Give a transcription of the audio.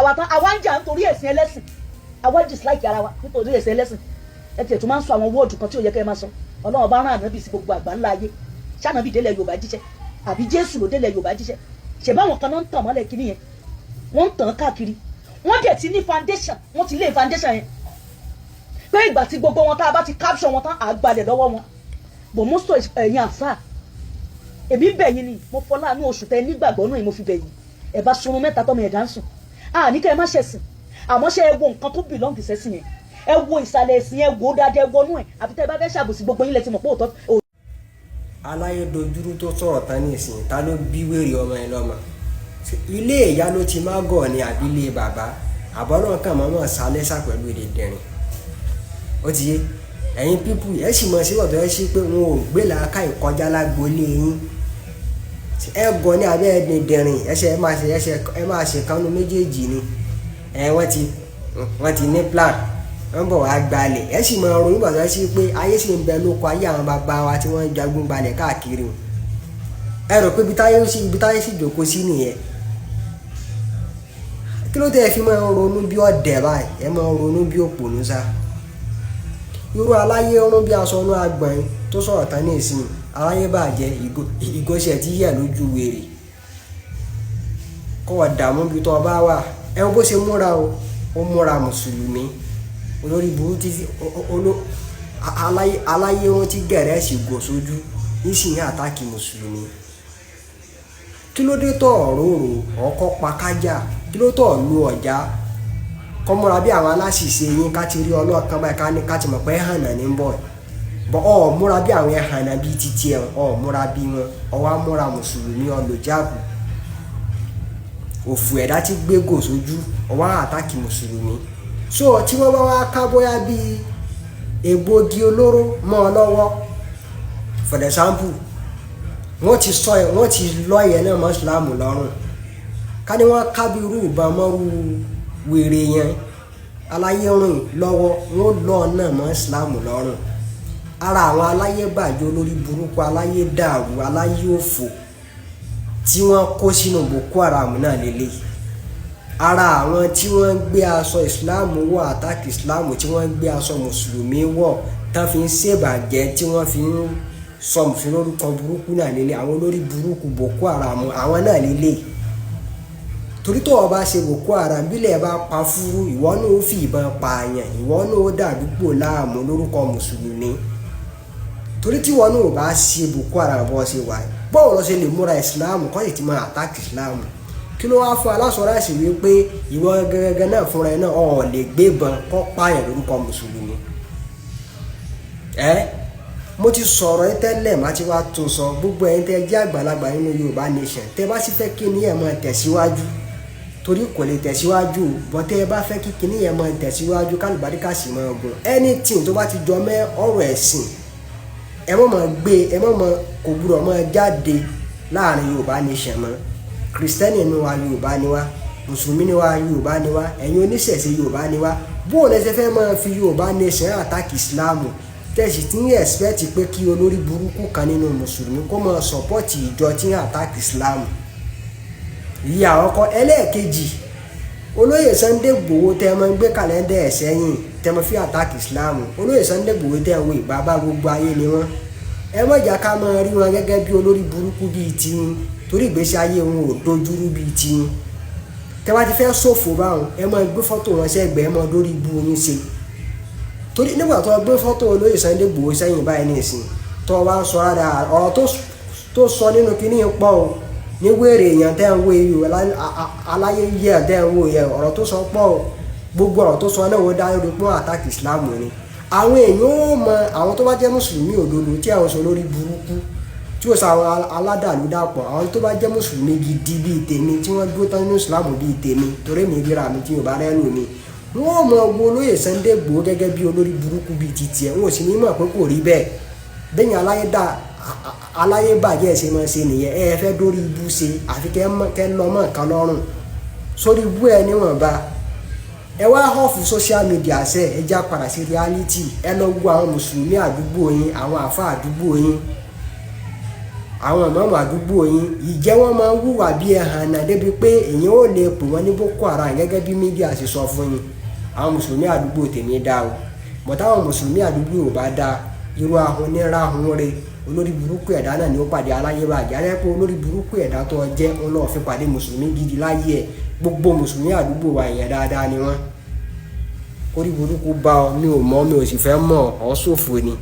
wa tán àwa ń jà nítorí ẹ̀sìn ẹlẹ́sìn àwa dislike ara wa nítorí ẹ̀sìn ẹlẹ́sìn ẹ tiẹ̀ tún máa ń sọ àwọn wọ́ọ̀dù kan tí ò yẹ kẹ́ ẹ máa sọ Ọlọ́run bá rán ànábì sí gbogbo àgbà ńlá ayé ṣànábì délẹ̀ Yorùbá jíṣẹ́ àbí Jésù ló délẹ̀ Yorùbá jíṣẹ́ ṣèbáwọn kan náà ń tàn mọ́lẹ̀ kiri yẹn wọ́n ń tàn káàkiri wọ́n dẹ̀ ti ní foundation wọ́n ti lé foundation yẹn pé ìgbà tí gbogbo wọn tá a bá ti capture wọn tán àgbàlẹ̀ lọ́wọ́ wọn bò mọ́sọ̀ ẹ̀yìn àfà èmi bẹ̀yìn ni mo fọlá ní oṣù tẹ nígbàgbọ́ náà mo fi bẹ̀yìn ẹ̀ bá sunrun mẹ́ta tọ́mọ ẹ̀dá ń sùn ní kẹ́ ẹ má ṣẹ̀sìn àmọ́ ṣe ẹ wo nǹkan tó belong sẹ́sìn yẹn ẹ wo ìsàlẹ̀ ẹ̀sìn ẹ wo dáadáa ẹ wọnú ẹ̀ àfi tẹ́ ẹ bá fẹ́ ṣàbòsí gbogbo yín lẹ ti mọ̀ pé òótọ́. Alaye dojúrú tó sọ̀rọ̀ tán ní ìsìn ta ló bí wèrè ọmọ ẹ lọ́mọ ilé ìyá ló ti má gọ̀ ní àbílẹ̀ bàbá àbọ̀rọ̀ kan mọ́mọ́ sálẹ́sà pẹ̀lú èdè dẹ̀rìn ó ti yé ẹ̀yin pípù ẹ̀ sì mọ̀ sí ọ̀dọ̀ ẹ̀ sí pé wọn ò gbé làákà ìkọjá lágbolé yín ẹ gọ̀ ní abẹ́ èdè dẹ̀rìn ẹ máa ṣe kánú méjèèjì ni wọ́n ti ní plan wọ́n bọ̀ wá gbalẹ̀ ẹ sì mọ̀ ọ̀rọ̀ nígbà tó ẹ sí pé ayé sì ń bẹ lóko ayé àwọn bàbá wa tí wọ́n jagun gbalẹ̀ káàkiri ẹ rò pé ibi táyé sì jókòó sí nìyẹn kí ló dé ẹ fi máa ń ronú bí ọ̀dẹ̀ báyìí ẹ máa ń ronú bí òpònú sá irú Alaye ọrùn bí aṣọ ọ̀nà àgbọ̀n tó sọ̀rọ̀ tán ní ìsìn Alaye bàjẹ́ ìgòsẹ̀ tí yẹ̀ lójú wèrè kọ́ ọ̀dààmú bí tó bá wà ẹ bó ṣe múra o ó múra mùsùlùmí olórí burú títí Alaye wọn ti gẹ̀rẹ́ sì gò sójú nísìnyí àtàkì mùsùlùmí kí ló dé tó ọ̀rọ̀ ọkọ̀ pakájà kí ló tó lu ọ̀já kọ́mọ́ra bí àwọn aláṣìṣe yín ká ti rí ọlọ́ọ̀kan báyìí ká ti mọ̀ pé hànà ní bọ̀ bọ́ ọ̀ múra bí àwọn ẹ̀hànà bíi títí ẹ̀ ọ̀ múra bí wọn ọwọ́ múra mùsùlùmí ọlọ́jàbù òfò ẹ̀dá ti gbé gò sójú ọwọ́ àtàkì mùsùlùmí so tí wọ́n bá wá ká bóyá bíi egbògi olóró mọ́ ọ lọ́wọ́ for example wọ́n ti lọ ìyẹn náà mọ́ ìsìlámù lọ́rùn ká ní wọ́n ká bí irú ìbọn mọ́rú wèrè yẹn Alaye rìn lọ́wọ́ wọ́n lọ náà mọ́ ìsìlámù lọ́rùn ara àwọn Alaye bàjẹ́ olórí burúkú Alaye dàrú Alaye òfò tí wọ́n kó sínú Boko Haram náà lélẹ̀ ara àwọn tí wọ́n gbé aṣọ ìsìlámù wọ̀ àtàkì ìsìlámù tí wọ́n gbé aṣọ mùsùlùmí wọ̀ tán fi ń ṣèbàjẹ́ tí wọ́n fi ń sọ mùsùlùmí lórúkọ burúkú náà lélẹ̀ àwọn olórí burúkú Boko Haram àwọn náà lélẹ̀ torí tó o bá ṣe Boko Haram bílẹ̀ bá pa fúrú ìwọ náà ó fi ìbọn pààyàn ìwọ náà ó dàdúgbò láàmú lórúkọ mùsùlùmí torí tí ìwọ náà ò bá ṣe Boko Haram bọ́ ṣe wáyé bọ́ọ̀ lọ ṣe lè múra ìsìláàmù kọ́ sì ti máa àtàkì ìsìláàmù kí ló wá fún aláṣọráṣì wípé ìwọ gẹ́gẹ́ náà fúnra ẹ náà ọ̀ lè gbébọn kọ́ pààyàn lórúkọ mùsùlùmí mo ti sọ̀rọ̀ ẹ tẹ́lẹ̀ má ti wá tún sọ gbogbo ẹ̀yin tẹ́ jẹ́ àgbàlagbà nínú Yorùbá nation tẹ́ bá sì fẹ́ kí ni ẹ̀ máa tẹ̀síwájú torí kò lè tẹ̀síwájú bọ́ tẹ́ ẹ bá fẹ́ kí kíní ẹ̀ máa tẹ̀síwájú kálùbáríkà sì máa gùn anything tó bá ti jọ mẹ́ ọ̀rọ̀ ẹ̀sìn ẹ mọ̀ mọ̀ gbé ẹ mọ̀ mọ̀ kò gbúdọ̀ mọ̀ jáde láàrin Yorùbá nation mọ́ kìrìsìtẹ́nì ni wa Yorùbá ni wa mùsùlùmí ni wa Yorùbá ni wa ẹ̀yin oníṣẹ̀ṣe Yorùbá ni wa bóun lẹ́sẹ̀ fẹ́ máa fi Yorùbá nation àtàkì ìsìláàmù tẹ̀sí tí ń ẹ̀sìpẹ́tì pé kí olórí burúkú kan nínú mùsùlùmí kó máa sọ̀pọ́tì ìjọ tí ń àtàkì ìsìláàmù ìyá ọkọ ẹlẹ́ẹ̀kejì olóyè Sunday Igboho tẹ́ mọ́ gbé kàlẹ́ndà ẹ̀ sẹ́yìn tẹ́ mọ́ fi àtàkì ìsìláàmù olóyè Sunday Igboho tẹ́ wo ìbábá gbogbo ayé ni wọ́n ẹ má jà ká máa rí wọn gẹ́gẹ́ bí olórí burúkú bíi tiyín torí ìgbésí ayé wọn ò dojúrú bíi tiyín tẹ́ bá ti fẹ́ ṣòfò báwọn ẹ má gbé fọ́tò wọn sẹ́gbẹ̀ẹ́ mọ́ lórí ibú yín ṣe torí nígbà tó gbé fọ́tò olóyè Sunday Igboho sẹ́yìn báyìí ní ìsìn tó wá ń sọ rárá ọ̀rọ̀ tó sọ nínú kíní pọ̀ o ní wèrè èèyàn tẹ́ ń wo eyu Alaye yẹ tẹ́ ń wo yẹ ọ̀rọ̀ tó sọ pọ̀ o gbogbo ọ̀rọ̀ tó sọ náà wọ́n dá lórí pọ́n àtàkì ìsìláàmù ni àwọn èèyàn ó mọ àwọn tó bá jẹ́ mùsùlùmí òdodo tí àwọn sọ lórí burúkú tí ó sọ àwọn aládàlú dàpọ̀ àwọn tó bá jẹ́ mùsùlùmí gidi bíi tèmi tí wọ́n dúró tán nínú ìsìláàmù bíi tèmi torí mi ríra mi tí Yorùbá rẹ́ lò ní wọ́n mọ wo olóyè Sunday Igboho gẹ́gẹ́ bí olórí burúkú bíi titi ẹ̀ wọ́n sì ní mọ̀ pé kò rí bẹ́ẹ̀ bẹ́yìn Alaye bàjẹ́ ṣe máa ṣe nìyẹn ẹ fẹ́ dórí ibú ṣe àfi kẹ́ lọ mọ̀ kan lọ́rùn sórí ibú ẹ níwọ̀nba ẹ wá họ́ọ̀fù social media ṣe ẹ já padà sí reality ẹ lọ wo àwọn mùsùlùmí àdúgbò yín àwọn àfa àdúgbò yín àwọn ìmáàmù àdúgbò yín ìjẹ́ wọ́n máa ń hùwà bí ẹ̀hàn náà débi pé èyàn ò lè pè wọ́n ní Boko Haram gẹ́gẹ́ bí mídíà ṣe sọ fún yín. Àwọn mùsùlùmí àdúgbò tèmi dá o bọ̀ táwọn mùsùlùmí àdúgbò ò bá dá irú ahun ní ráhun re olórí burúkú ẹ̀dá náà ni ó pàdé aláyé bàjẹ́ alẹ́ pé olórí burúkú ẹ̀dá tó jẹ́ ó lọ́ọ́ fi pàdé mùsùlùmí gidi láyé ẹ̀ gbogbo mùsùlùmí àdúgbò wa èèyàn dáadáa ni wọ́n. Orí burúkú bá ọ mi ò mọ̀ mi ò sì fẹ́ mọ̀ ọ́ ṣòfò ni.